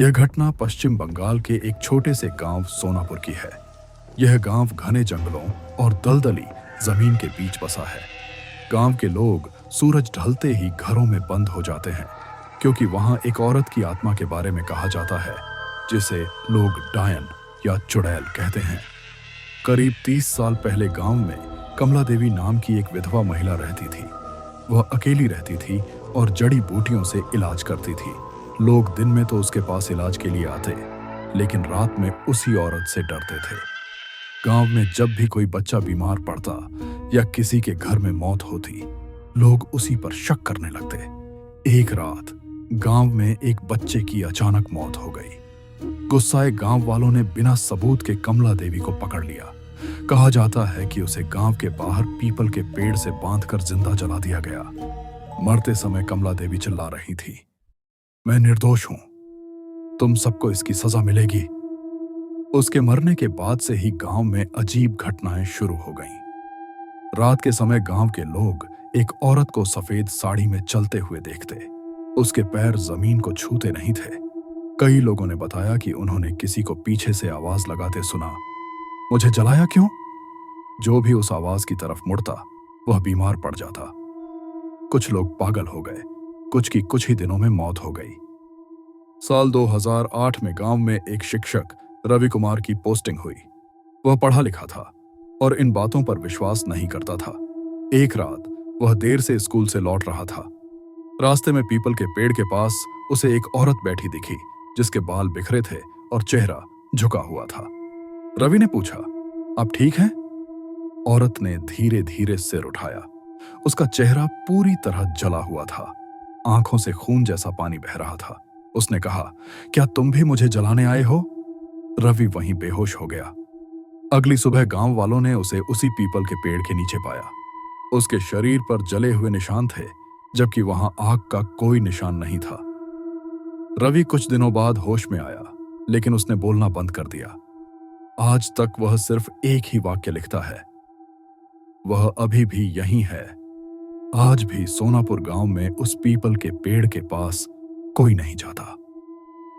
यह घटना पश्चिम बंगाल के एक छोटे से गांव सोनापुर की है। यह गांव घने जंगलों और दलदली जमीन के बीच बसा है। गांव के लोग सूरज ढलते ही घरों में बंद हो जाते हैं, क्योंकि वहां एक औरत की आत्मा के बारे में कहा जाता है, जिसे लोग डायन या चुड़ैल कहते हैं। करीब 30 साल पहले गांव में कमला देवी नाम की एक विधवा महिला रहती थी। वह अकेली रहती थी और जड़ी बूटियों से इलाज करती थी। लोग दिन में तो उसके पास इलाज के लिए आते, लेकिन रात में उसी औरत से डरते थे। गांव में जब भी कोई बच्चा बीमार पड़ता या किसी के घर में मौत होती, लोग उसी पर शक करने लगते। एक रात गांव में एक बच्चे की अचानक मौत हो गई। गुस्साए गांव वालों ने बिना सबूत के कमला देवी को पकड़ लिया। कहा जाता है कि उसे गांव के बाहर पीपल के पेड़ से बांधकर जिंदा जला दिया गया। मरते समय कमला देवी चिल्ला रही थी, मैं निर्दोष हूं, तुम सबको इसकी सजा मिलेगी। उसके मरने के बाद से ही गांव में अजीब घटनाएं शुरू हो गईं। रात के समय गांव के लोग एक औरत को सफेद साड़ी में चलते हुए देखते। उसके पैर जमीन को छूते नहीं थे। कई लोगों ने बताया कि उन्होंने किसी को पीछे से आवाज लगाते सुना, मुझे जलाया क्यों? जो भी उस आवाज की तरफ मुड़ता, वह बीमार पड़ जाता। कुछ लोग पागल हो गए, कुछ की कुछ ही दिनों में मौत हो गई। साल 2008 में गांव में एक शिक्षक रवि कुमार की पोस्टिंग हुई। वह पढ़ा लिखा था और इन बातों पर विश्वास नहीं करता था। एक रात वह देर से स्कूल से लौट रहा था। रास्ते में पीपल के पेड़ के पास उसे एक औरत बैठी दिखी, जिसके बाल बिखरे थे और चेहरा झुका हुआ था। रवि ने पूछा, आप ठीक हैं? औरत ने धीरे धीरे सिर उठाया। उसका चेहरा पूरी तरह जला हुआ था। आंखों से खून जैसा पानी बह रहा था। उसने कहा, क्या तुम भी मुझे जलाने आए हो? रवि वहीं बेहोश हो गया। अगली सुबह गांव वालों ने उसे उसी पीपल के पेड़ के नीचे पाया। उसके शरीर पर जले हुए निशान थे, जबकि वहां आग का कोई निशान नहीं था। रवि कुछ दिनों बाद होश में आया, लेकिन उसने बोलना बंद कर दिया। आज तक वह सिर्फ एक ही वाक्य लिखता है, वह अभी भी यहीं है। आज भी सोनापुर गांव में उस पीपल के पेड़ के पास कोई नहीं जाता।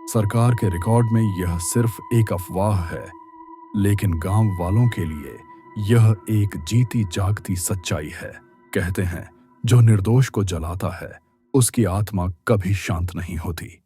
सरकार के रिकॉर्ड में यह सिर्फ एक अफवाह है, लेकिन गांव वालों के लिए यह एक जीती जागती सच्चाई है। कहते हैं, जो निर्दोष को जलाता है, उसकी आत्मा कभी शांत नहीं होती।